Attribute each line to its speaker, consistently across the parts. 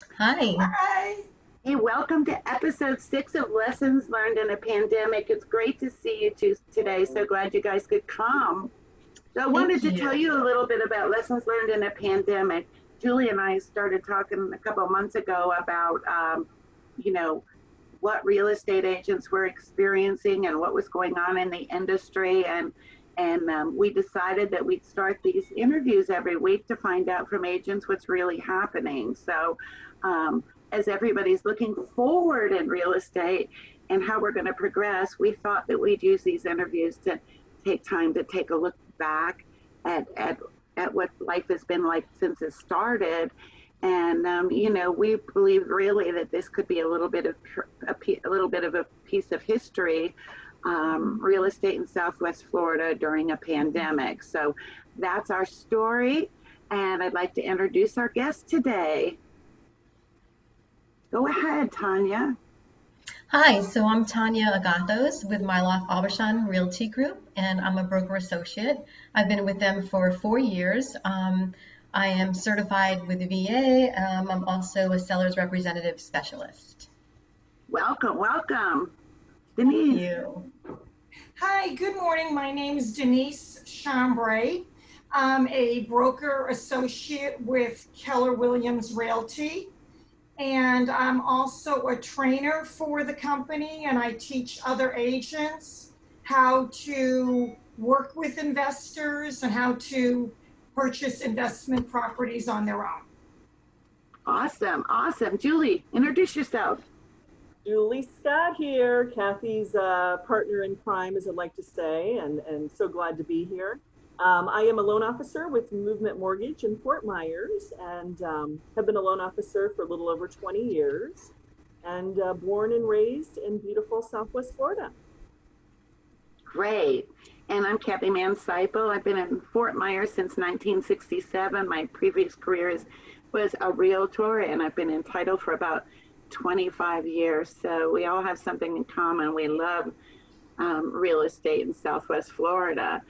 Speaker 1: Hi.
Speaker 2: Hi.
Speaker 3: Hey, welcome to episode 6 of Lessons Learned in a Pandemic. It's great to see you two today. So glad you guys could come. So I wanted
Speaker 1: Thank
Speaker 3: to tell
Speaker 1: you.
Speaker 3: you a little bit about lessons learned in a pandemic. Julie and I started talking a couple of months ago about, you know, what real estate agents were experiencing and what was going on in the industry. And we decided that we'd start these interviews every week to find out from agents what's really happening. So, um, as everybody's looking forward in real estate and how we're going to progress, we thought that we'd use these interviews to take time to take a look back at at at what life has been like since it started. And we believe really that this could be a little bit of a piece of history, real estate in Southwest Florida during a pandemic. So that's our story, and I'd like to introduce our guest today. Go ahead, Tanya.
Speaker 1: Hi, so I'm Tania Agathos with Miloff Aubuchon Realty Group, and I'm a broker associate. I've been with them for 4 years. I am certified with the VA. I'm also a seller's representative specialist.
Speaker 3: Welcome, welcome,
Speaker 1: Thank
Speaker 3: Denise.
Speaker 1: you.
Speaker 2: Hi, good morning. My name is Denise Chambre. I'm a broker associate with Keller Williams Realty, and I'm also a trainer for the company, and I teach other agents how to work with investors and how to purchase investment properties on their own.
Speaker 3: Awesome, awesome. Julie, introduce yourself.
Speaker 4: Julie Scott here, Cathy's partner in crime, as I'd like to say, and so glad to be here. I am a loan officer with Movement Mortgage in Fort Myers and have been a loan officer for a little over 20 years and born and raised in beautiful Southwest Florida.
Speaker 3: Great. And I'm Cathy Mann-Seiple. I've been in Fort Myers since 1967. My previous career was a realtor, and I've been in title for about 25 years. So we all have something in common. We love real estate in Southwest Florida.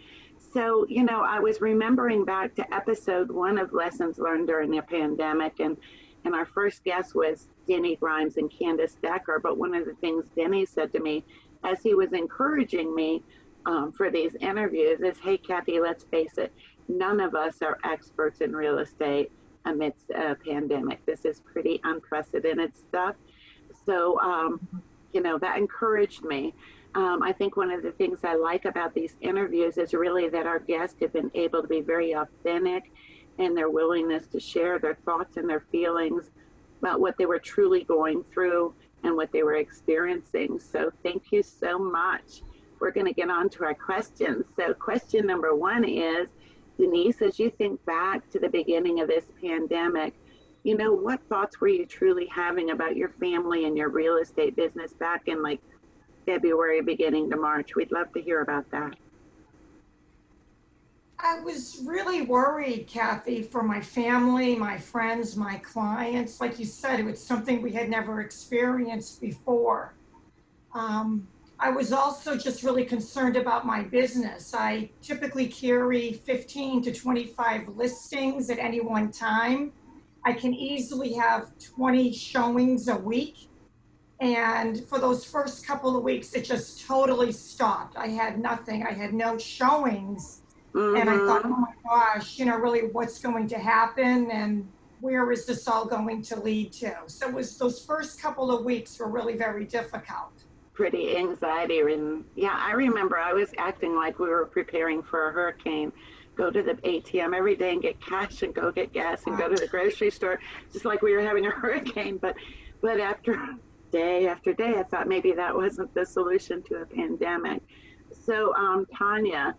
Speaker 3: So, I was remembering back to episode 1 of Lessons Learned During the Pandemic, and our first guest was Denny Grimes and Candace Decker. But one of the things Denny said to me as he was encouraging me for these interviews is, hey, Cathy, let's face it, none of us are experts in real estate amidst a pandemic. This is pretty unprecedented stuff. So, that encouraged me. I think one of the things I like about these interviews is really that our guests have been able to be very authentic in their willingness to share their thoughts and their feelings about what they were truly going through and what they were experiencing. So thank you so much. We're going to get on to our questions. So question number 1 is, Denise, as you think back to the beginning of this pandemic, what thoughts were you truly having about your family and your real estate business back in like February, beginning to March? We'd love to hear about that.
Speaker 2: I was really worried, Cathy, for my family, my friends, my clients. Like you said, it was something we had never experienced before. Um, I was also just really concerned about my business. I typically carry 15 to 25 listings at any one time. I can easily have 20 showings a week. And for those first couple of weeks, it just totally stopped. I had nothing, I had no showings. And I thought,
Speaker 3: Mm-hmm.
Speaker 2: oh my gosh, really what's going to happen and where is this all going to lead to? So it was those first couple of weeks were really very difficult.
Speaker 3: Pretty anxiety ridden. Yeah, I remember I was acting like we were preparing for a hurricane. Go to the ATM every day and get cash and go get gas and go to the grocery store, just like we were having a hurricane. But after day, I thought maybe that wasn't the solution to a pandemic. So, Tanya,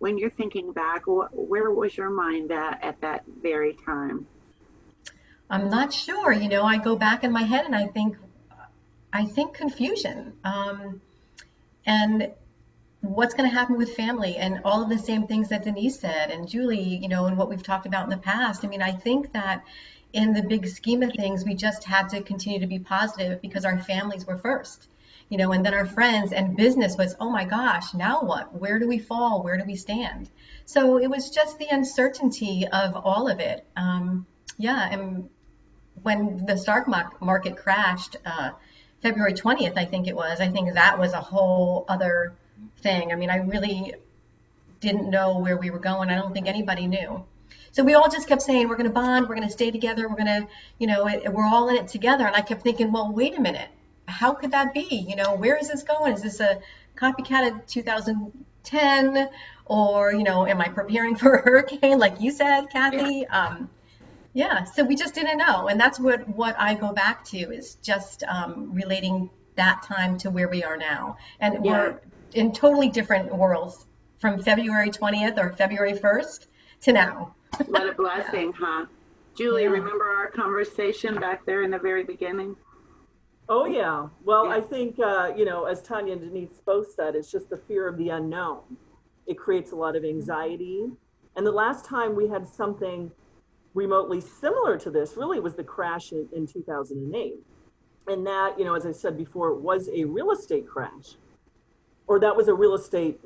Speaker 3: when you're thinking back, where was your mind at that very time?
Speaker 1: I'm not sure. I go back in my head and I think confusion. And what's going to happen with family and all of the same things that Denise said and Julie, and what we've talked about in the past. I mean, I think that in the big scheme of things, we just had to continue to be positive because our families were first, and then our friends and business was, oh my gosh, now what? Where do we fall? Where do we stand? So it was just the uncertainty of all of it. Yeah, and when the stock market crashed, February 20th, I think it was. I think that was a whole other thing. I mean, I really didn't know where we were going. I don't think anybody knew. So we all just kept saying, we're going to bond, we're going to stay together, we're going to, we're all in it together. And I kept thinking, well, wait a minute. How could that be? Where is this going? Is this a copycat of 2010? Or, am I preparing for a hurricane, like you said, Cathy? Yeah, so we just didn't know. And that's what I go back to, is just relating that time to where we are now. And we're in totally different worlds from February 20th or February 1st to now.
Speaker 3: What a blessing, huh? Julie, remember our conversation back there in the very beginning?
Speaker 4: Oh, yeah. Well, I think, as Tania and Denise both said, it's just the fear of the unknown. It creates a lot of anxiety. And the last time we had something remotely similar to this really was the crash in 2008. And that, as I said before, was a real estate crash. Or that was a real estate,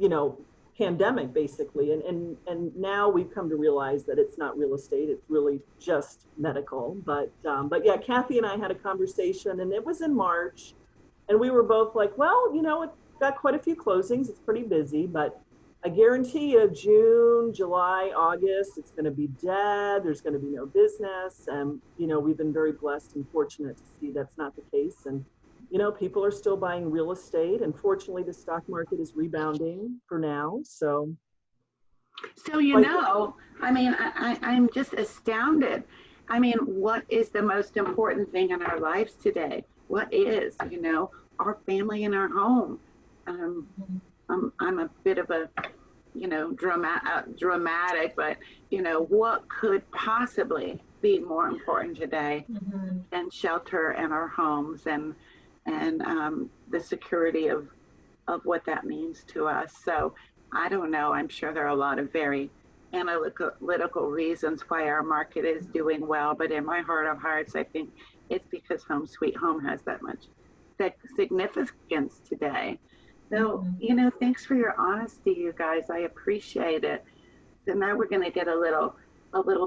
Speaker 4: pandemic, basically. And now we've come to realize that it's not real estate, it's really just medical. But yeah, Cathy and I had a conversation, and it was in March, and we were both like, well, it got quite a few closings, it's pretty busy, but I guarantee you June, July, August, it's going to be dead, there's going to be no business. And we've been very blessed and fortunate to see that's not the case. And people are still buying real estate, and fortunately the stock market is rebounding for now. So
Speaker 3: I mean, I'm just astounded. I mean, what is the most important thing in our lives today? What is, our family and our home? I'm a bit of a, dramatic, but, what could possibly be more important today than shelter and our homes and the security of what that means to us. So I don't know. I'm sure there are a lot of very analytical reasons why our market is doing well, but in my heart of hearts, I think it's because Home Sweet Home has that much significance today. So, thanks for your honesty, you guys. I appreciate it. So now we're going to get a little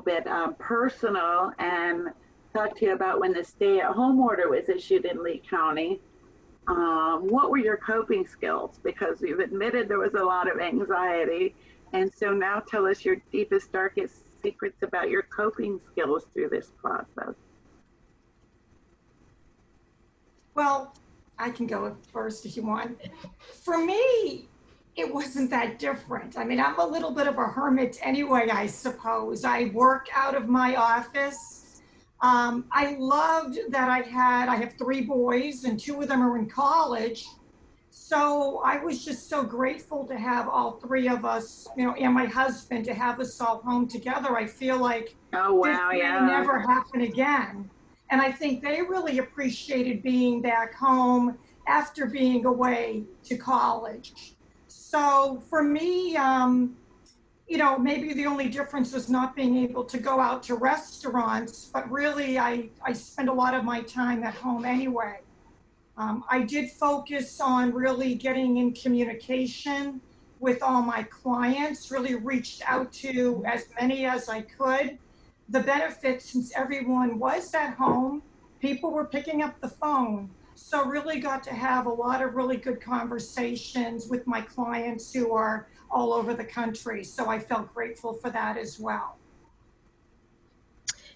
Speaker 3: bit personal and talk to you about when the stay-at-home order was issued in Lee County. What were your coping skills? Because you've admitted there was a lot of anxiety. And so now tell us your deepest, darkest secrets about your coping skills through this process.
Speaker 2: Well, I can go first if you want. For me, it wasn't that different. I mean, I'm a little bit of a hermit anyway, I suppose. I work out of my office. I loved that I have 3 boys and 2 of them are in college. So I was just so grateful to have all 3 of us, and my husband, to have us all home together. I feel like this may never happen again. And I think they really appreciated being back home after being away to college. So for me, maybe the only difference was not being able to go out to restaurants, but really I spend a lot of my time at home anyway. I did focus on really getting in communication with all my clients, really reached out to as many as I could. The benefit, since everyone was at home, people were picking up the phone. So really got to have a lot of really good conversations with my clients who are all over the country. So I felt grateful for that as well.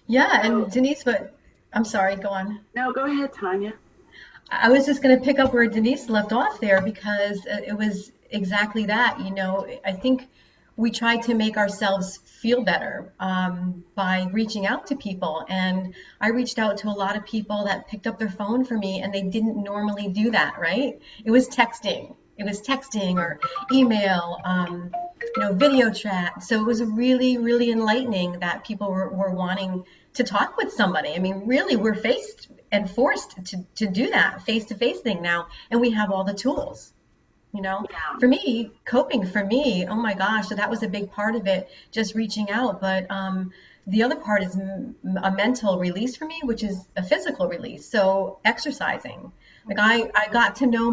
Speaker 1: Yeah, and Denise, but I'm sorry, go on.
Speaker 3: No, go ahead, Tania.
Speaker 1: I was just going to pick up where Denise left off there, because it was exactly that. I think we tried to make ourselves feel better by reaching out to people. And I reached out to a lot of people that picked up their phone for me, and they didn't normally do that, right? It was texting. Or email, video chat. So it was really, really enlightening that people were wanting to talk with somebody. I mean, really, we're faced and forced to do that face-to-face thing now, and we have all the tools. For me, coping for me, oh my gosh, so that was a big part of it, just reaching out. But the other part is a mental release for me, which is a physical release. So exercising. Like I got to know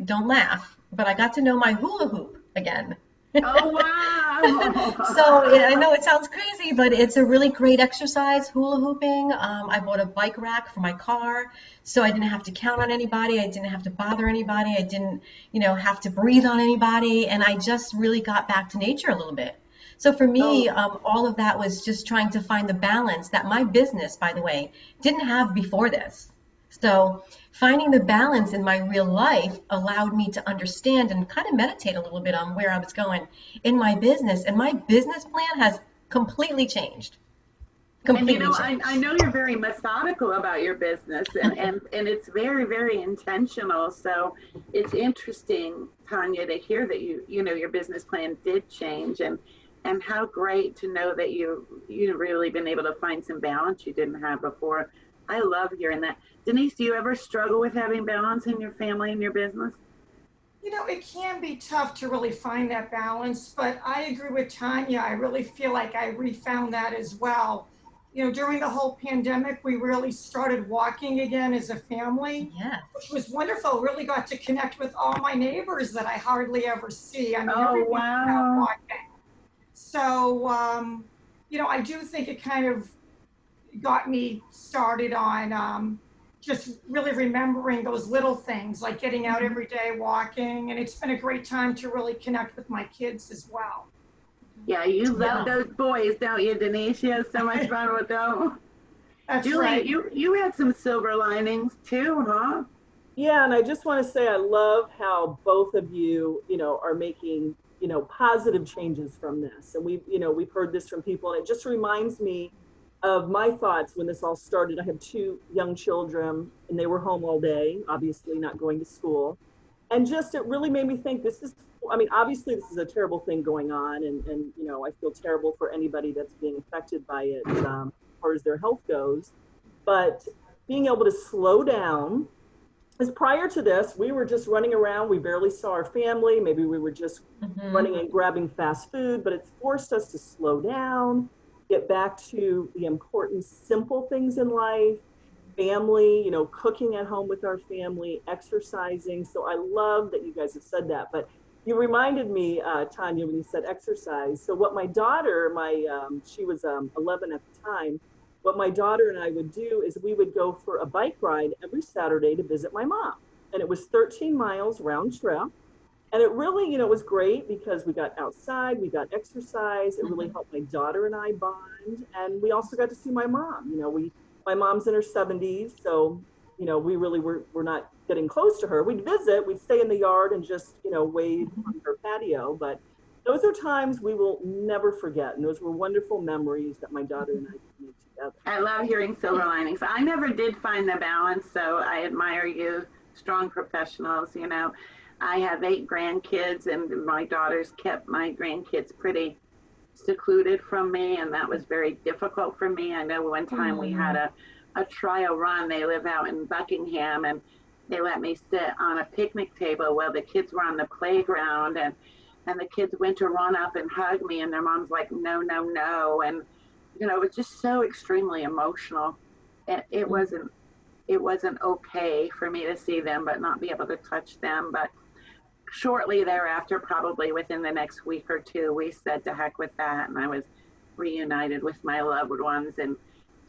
Speaker 1: don't laugh, but I got to know my hula hoop again.
Speaker 3: Oh, wow.
Speaker 1: So I know it sounds crazy, but it's a really great exercise, hula hooping. I bought a bike rack for my car, so I didn't have to count on anybody. I didn't have to bother anybody. I didn't, have to breathe on anybody. And I just really got back to nature a little bit. So for me,
Speaker 3: Oh,
Speaker 1: all of that was just trying to find the balance that my business, by the way, didn't have before this. So finding the balance in my real life allowed me to understand and kind of meditate a little bit on where I was going in my business. And my business plan has completely changed.
Speaker 3: and
Speaker 1: Completely
Speaker 3: I
Speaker 1: changed.
Speaker 3: know you're very methodical about your business, and it's very, very intentional. So it's interesting, Tanya, to hear that your business plan did change, and how great to know that you've really been able to find some balance you didn't have before. I love hearing that. Denise, do you ever struggle with having balance in your family and your business?
Speaker 2: It can be tough to really find that balance, but I agree with Tanya. I really feel like I refound that as well. During the whole pandemic, we really started walking again as a family,
Speaker 1: Yes.
Speaker 2: which was wonderful. Really got to connect with all my neighbors that I hardly ever see. I mean,
Speaker 3: Oh,
Speaker 2: everybody's out
Speaker 3: wow.
Speaker 2: walking. So, I do think it kind of got me started on just really remembering those little things like getting out
Speaker 1: Mhm.
Speaker 2: every day, walking. And it's been a great time to really connect with my kids as well.
Speaker 3: Yeah, you love
Speaker 1: Yeah.
Speaker 3: those boys, don't you, Denise? You have so much fun with them.
Speaker 2: That's
Speaker 3: Julie,
Speaker 2: right.
Speaker 3: you had some silver linings too, huh?
Speaker 4: Yeah, and I just want to say I love how both of you, are making, positive changes from this. And we've heard this from people, and it just reminds me of my thoughts when this all started. I have two young children, and they were home all day, obviously not going to school. And just it really made me think I mean, obviously this is a terrible thing going on, and I feel terrible for anybody that's being affected by it, as far as their health goes. But being able to slow down, because prior to this, we were just running around. We barely saw our family. Maybe we were just
Speaker 1: Hmm.
Speaker 4: running and grabbing fast food, but it's forced us to slow down, get back to the important, simple things in life, family, cooking at home with our family, exercising. So I love that you guys have said that. But you reminded me, Tanya, when you said exercise. So what my daughter, she was 11 at the time, what my daughter and I would do is we would go for a bike ride every Saturday to visit my mom. And it was 13 miles round trip. And it really, was great because we got outside, we got exercise. It really helped my daughter and I bond. And we also got to see my mom. My mom's in her 70s. So, we really we're not getting close to her. We'd visit, we'd stay in the yard and just, wave on her patio. But those are times we will never forget. And those were wonderful memories that my daughter and I made together.
Speaker 3: I love hearing silver linings. I never did find the balance, so I admire you, strong professionals. I have 8 grandkids, and my daughters kept my grandkids pretty secluded from me, and that was very difficult for me. I know one time we had
Speaker 1: Mm.
Speaker 3: a trial run. They live out in Buckingham, and they let me sit on a picnic table while the kids were on the playground, and the kids went to run up and hug me, and their mom's like, no, no, no. And it was just so extremely emotional. It wasn't okay for me to see them but not be able to touch them. But shortly thereafter, probably within the next week or two, we said to heck with that, and I was reunited with my loved ones, and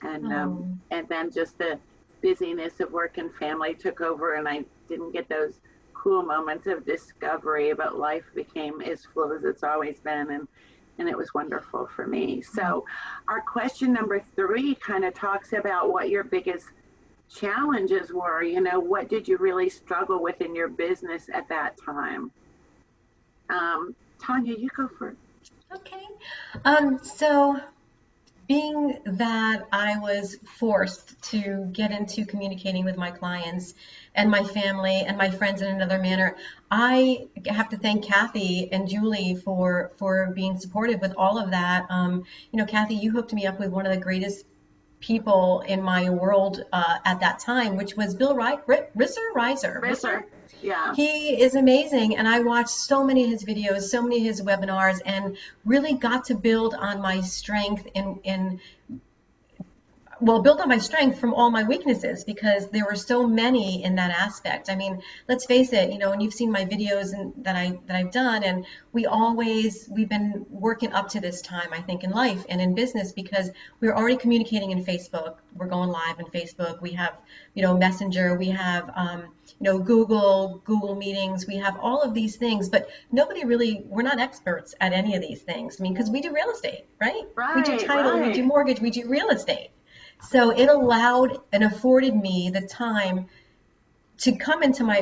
Speaker 3: um,
Speaker 1: Oh.
Speaker 3: and then just the busyness of work and family took over, and I didn't get those cool moments of discovery. But life became as full as it's always been, and it was wonderful for me. So, our question number 3 kind of talks about what your biggest challenges were. What did you really struggle with in your business at that time? Tanya, you go first.
Speaker 1: Okay. So being that I was forced to get into communicating with my clients and my family and my friends in another manner, I have to thank Cathy and Julie for being supportive with all of that. Cathy, you hooked me up with one of the greatest people in my world at that time, which was Bill Risser.
Speaker 3: Risser. Yeah.
Speaker 1: He is amazing, and I watched so many of his videos, so many of his webinars, and really got to build on my strength in built on my strength from all my weaknesses, because there were so many in that aspect. I mean, let's face it, and you've seen my videos and that I've done, and we've been working up to this time, I think, in life and in business, because we're already communicating in Facebook. We're going live in Facebook. We have, Messenger. We have, Google meetings. We have all of these things, but we're not experts at any of these things. I mean, because we do real estate, right? We do title, we do mortgage, we do real estate. So it allowed and afforded me the time to come into my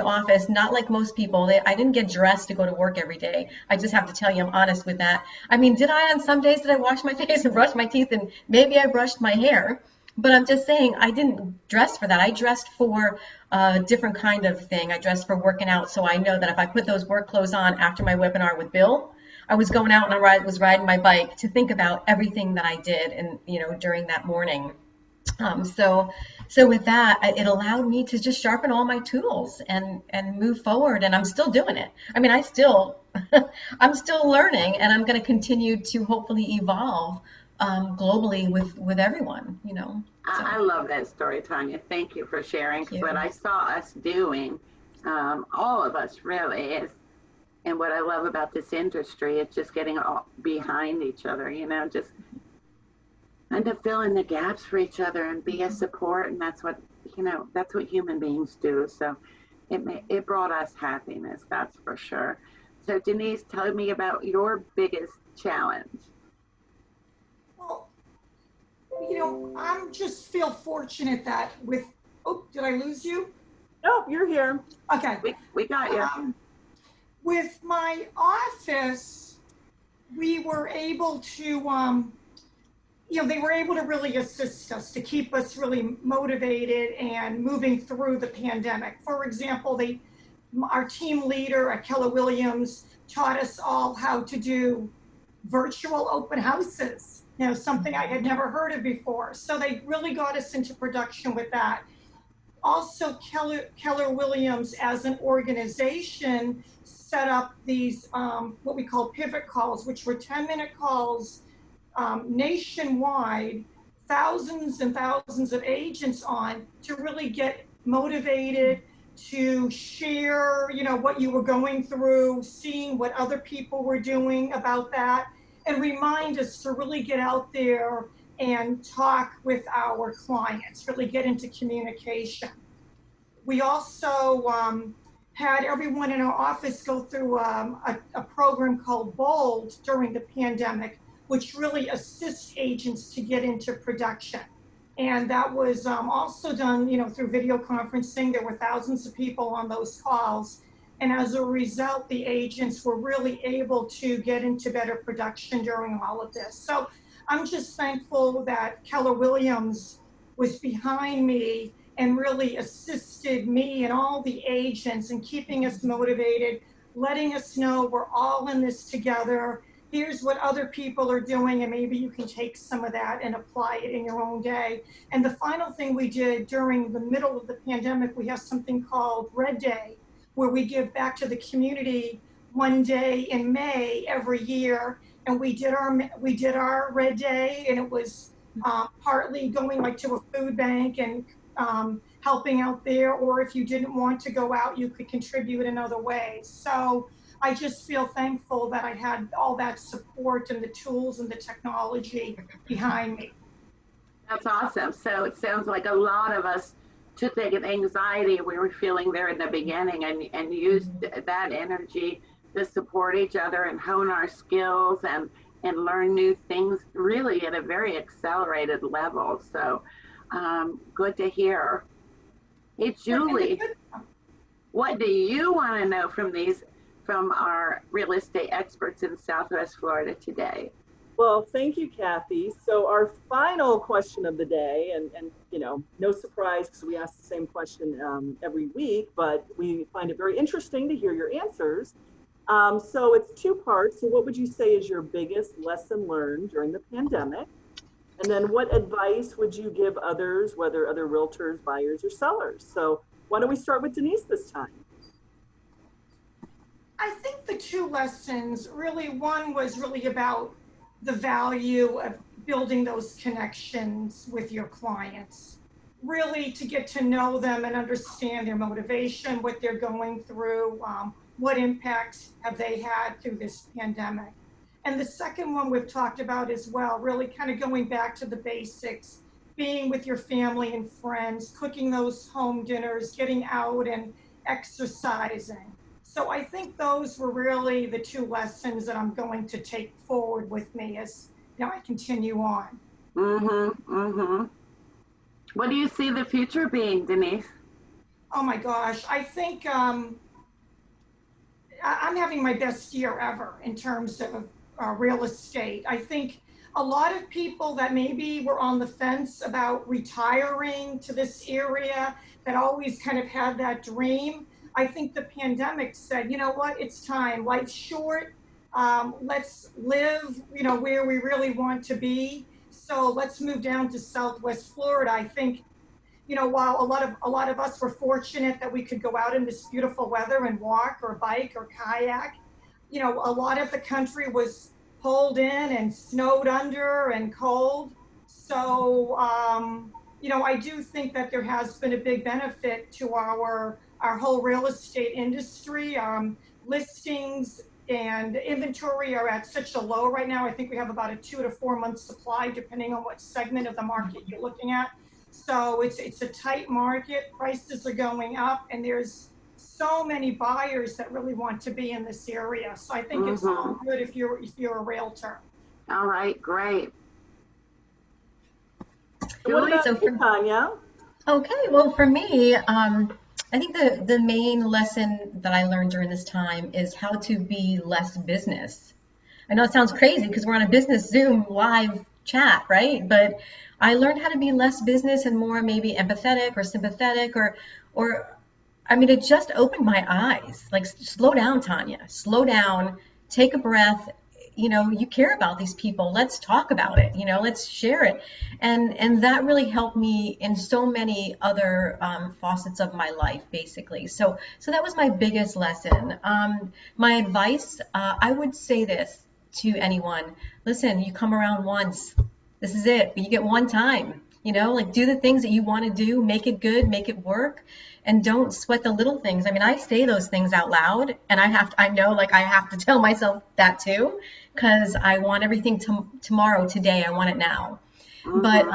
Speaker 1: office, not like most people. I didn't get dressed to go to work every day. I just have to tell you, I'm honest with that. I mean, on some days, did I wash my face and brush my teeth? And maybe I brushed my hair, but I'm just saying I didn't dress for that. I dressed for a different kind of thing. I dressed for working out. So I know that if I put those work clothes on after my webinar with Bill, I was going out and I was riding my bike to think about everything that I did and, during that morning. So with that, it allowed me to just sharpen all my tools and move forward. And I'm still doing it. I mean, I'm still learning, and I'm going to continue to hopefully evolve globally with everyone, So.
Speaker 3: I love that story, Tanya. Thank you for sharing.
Speaker 1: Thank you.
Speaker 3: What I saw us doing, all of us really, is, and what I love about this industry, it's just getting all behind each other, just and to fill in the gaps for each other and be a support. And that's what human beings do. So it brought us happiness, that's for sure. So Denise, tell me about your biggest challenge.
Speaker 2: Well, I just feel fortunate that did I lose you?
Speaker 4: Nope, you're here.
Speaker 2: Okay.
Speaker 3: We got you.
Speaker 2: With my office, we were able to, they were able to really assist us to keep us really motivated and moving through the pandemic. For example, our team leader at Keller Williams taught us all how to do virtual open houses, something I had never heard of before. So they really got us into production with that. Also, Keller Williams as an organization set up these, what we call pivot calls, which were 10-minute calls nationwide, thousands and thousands of agents on to really get motivated, to share, what you were going through, seeing what other people were doing about that, and remind us to really get out there and talk with our clients, really get into communication. We also had everyone in our office go through a program called BOLD during the pandemic, which really assists agents to get into production. And that was also done, through video conferencing. There were thousands of people on those calls. And as a result, the agents were really able to get into better production during all of this. So I'm just thankful that Keller Williams was behind me and really assisted me and all the agents in keeping us motivated, letting us know we're all in this together. Here's what other people are doing, and maybe you can take some of that and apply it in your own day. And the final thing we did during the middle of the pandemic, we have something called Red Day, where we give back to the community one day in May every year. And we did our Red Day, and it was partly going like to a food bank and helping out there, or if you didn't want to go out, you could contribute in other ways. So I just feel thankful that I had all that support and the tools and the technology behind me.
Speaker 3: That's awesome. So it sounds like a lot of us took the anxiety we were feeling there in the beginning and used that energy to support each other and hone our skills and learn new things really at a very accelerated level. So good to hear. Hey, Julie, what do you want to know from our real estate experts in Southwest Florida today?
Speaker 4: Well, thank you, Cathy. So our final question of the day, and no surprise because we ask the same question every week, but we find it very interesting to hear your answers. So it's two parts. So what would you say is your biggest lesson learned during the pandemic? And then what advice would you give others, whether other realtors, buyers, or sellers? So why don't we start with Denise this time?
Speaker 2: I think the two lessons, really, one was really about the value of building those connections with your clients, really to get to know them and understand their motivation, what they're going through, what impacts have they had through this pandemic. And the second one we've talked about as well, really kind of going back to the basics, being with your family and friends, cooking those home dinners, getting out and exercising. So I think those were really the two lessons that I'm going to take forward with me as I continue on.
Speaker 3: Mm-hmm. Mm-hmm. What do you see the future being, Denise?
Speaker 2: Oh my gosh, I think I'm having my best year ever in terms of real estate. I think a lot of people that maybe were on the fence about retiring to this area, that always kind of had that dream, I think the pandemic said, you know what, it's time. Life's short. Let's live, where we really want to be. So let's move down to Southwest Florida. I think, while a lot of us were fortunate that we could go out in this beautiful weather and walk or bike or kayak, a lot of the country was pulled in and snowed under and cold. So, I do think that there has been a big benefit to our whole real estate industry. Listings and inventory are at such a low right now. I think we have about a 2 to 4 month supply, depending on what segment of the market you're looking at. So it's a tight market. Prices are going up, and there's so many buyers that really want to be in this area. So I think it's all good if you're a realtor.
Speaker 3: All right, great.
Speaker 4: What about
Speaker 1: So
Speaker 4: you, Tanya?
Speaker 1: Okay, well, for me, I think the main lesson that I learned during this time is how to be less business. I know it sounds crazy because we're on a business Zoom live chat, right? But I learned how to be less business and more maybe empathetic or sympathetic or I mean, it just opened my eyes. Like, slow down, Tanya. Slow down. Take a breath. You care about these people. Let's talk about it. Let's share it. And that really helped me in so many other facets of my life, basically. So that was my biggest lesson. My advice, I would say this to anyone: listen, you come around once. This is it. You get one time. Like, do the things that you want to do, make it good, make it work, and don't sweat the little things. I mean, I say those things out loud, and I know, like, I have to tell myself that too, because I want everything tomorrow, today. I want it now. But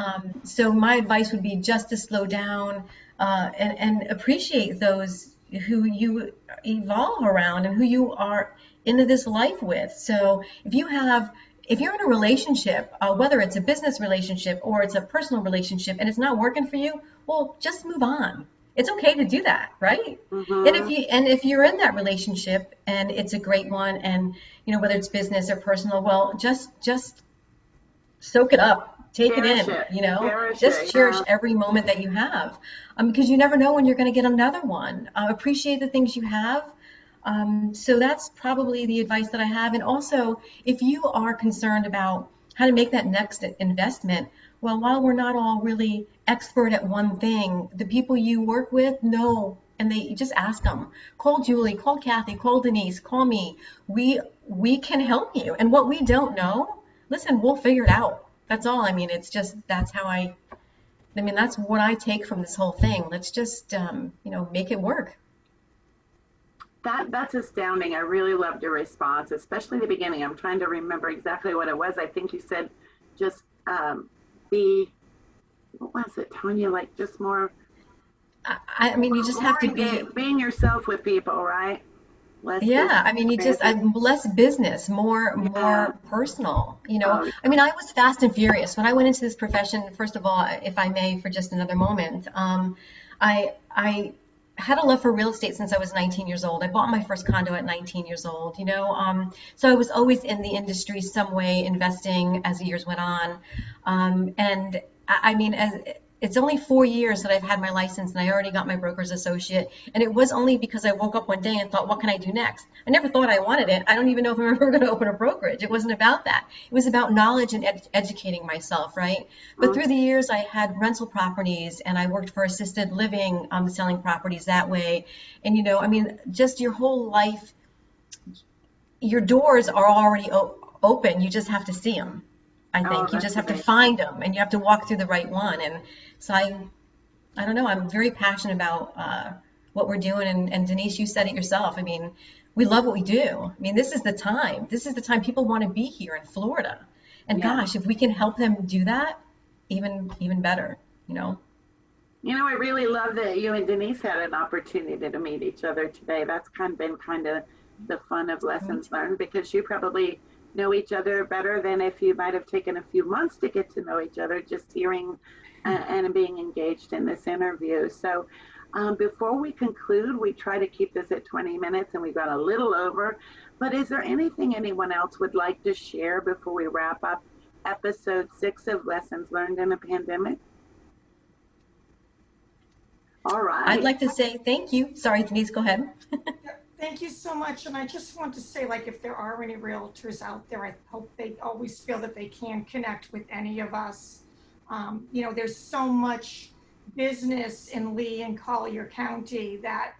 Speaker 1: so my advice would be just to slow down and appreciate those who you evolve around and who you are into this life with. So if you're in a relationship, whether it's a business relationship or it's a personal relationship, and it's not working for you, well, just move on. It's okay to do that, right? And if you're in that relationship and it's a great one, and whether it's business or personal, well, just soak it up, take
Speaker 3: Cherish
Speaker 1: it in,
Speaker 3: Cherish
Speaker 1: just
Speaker 3: it,
Speaker 1: cherish
Speaker 3: yeah.
Speaker 1: every moment that you have, because you never know when you're going to get another one. Appreciate the things you have. So that's probably the advice that I have. And also, if you are concerned about how to make that next investment, well, while we're not all really expert at one thing, the people you work with know, and they just ask them. Call Julie, call Cathy, call Denise, call me. We can help you. And what we don't know, listen, we'll figure it out. That's all. I mean, it's just, that's what I take from this whole thing. Let's just, make it work.
Speaker 3: That's astounding. I really loved your response, especially the beginning. I'm trying to remember exactly what it was. I think you said just be, what was it, Tanya? Like, just more.
Speaker 1: I mean, you just have to be
Speaker 3: being yourself with people, right? Less
Speaker 1: Yeah, I mean, I'm less business, more personal.
Speaker 3: Oh,
Speaker 1: I mean, I was fast and furious when I went into this profession. First of all, if I may, for just another moment, I had a love for real estate since I was 19 years old. I bought my first condo at 19 years old. So I was always in the industry some way, investing as the years went on. And I mean, it's only 4 years that I've had my license, and I already got my broker's associate. And it was only because I woke up one day and thought, what can I do next? I never thought I wanted it. I don't even know if I'm ever going to open a brokerage. It wasn't about that. It was about knowledge and educating myself, right? But through the years, I had rental properties, and I worked for assisted living, selling properties that way. And, I mean, just your whole life, your doors are already open. You just have to see them. I
Speaker 3: Oh,
Speaker 1: think you just
Speaker 3: that's
Speaker 1: have to
Speaker 3: amazing.
Speaker 1: find them, and you have to walk through the right one. And so I don't know. I'm very passionate about what we're doing. And Denise, you said it yourself. I mean, we love what we do. I mean, this is the time. This is the time people want to be here in Florida. And
Speaker 3: Yeah.
Speaker 1: gosh, if we can help them do that, even better, you know?
Speaker 3: You know, I really love that you and Denise had an opportunity to meet each other today. That's been kind of the fun of
Speaker 1: Me
Speaker 3: lessons
Speaker 1: too.
Speaker 3: learned, because you probably know each other better than if you might have taken a few months to get to know each other, just hearing and being engaged in this interview. So before we conclude, we try to keep this at 20 minutes and we've got a little over, but is there anything anyone else would like to share before we wrap up episode 6 of Lessons Learned in a Pandemic? All
Speaker 1: I'd
Speaker 3: right.
Speaker 1: like to say thank you. Sorry, Denise, go ahead.
Speaker 2: Thank you so much. And I just want to say, like, if there are any realtors out there, I hope they always feel that they can connect with any of us. You know, there's so much business in Lee and Collier County that,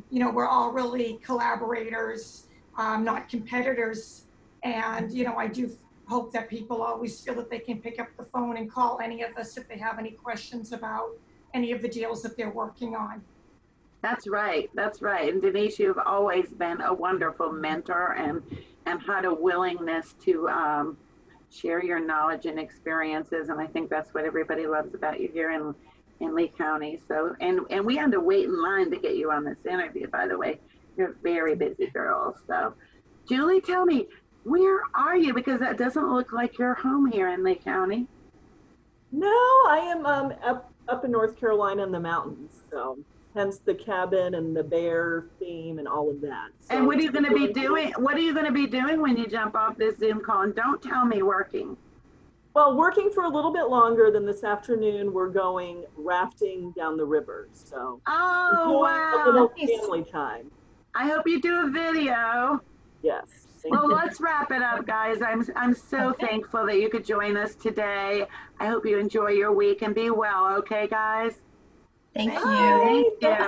Speaker 2: you know, we're all really collaborators, not competitors. And, you know, I do hope that people always feel that they can pick up the phone and call any of us if they have any questions about any of the deals that they're working on.
Speaker 3: That's right. That's right. And Denise, you've always been a wonderful mentor and had a willingness to share your knowledge and experiences. And I think that's what everybody loves about you here in Lee County. So, and we had to wait in line to get you on this interview, by the way. You're a very busy girl. So, Julie, tell me, where are you? Because that doesn't look like you're home here in Lee County.
Speaker 4: No, I am up in North Carolina in the mountains. So hence the cabin and the bear theme and all of that. So
Speaker 3: And what are you going to be doing? What are you going to be doing when you jump off this Zoom call? And don't tell me working.
Speaker 4: Well, working for a little bit longer than this afternoon. We're going rafting down the river. So
Speaker 3: Oh,
Speaker 4: enjoying a
Speaker 3: wow.
Speaker 4: little
Speaker 1: Nice.
Speaker 4: family time.
Speaker 3: I hope you do a video.
Speaker 4: Yes. Thank
Speaker 3: Well,
Speaker 4: you.
Speaker 3: let's wrap it up, guys. I'm so
Speaker 1: Okay.
Speaker 3: thankful that you could join us today. I hope you enjoy your week and be well. Okay, guys?
Speaker 1: Thank
Speaker 2: Thank
Speaker 1: you.
Speaker 3: Thank
Speaker 4: Bye.
Speaker 3: you.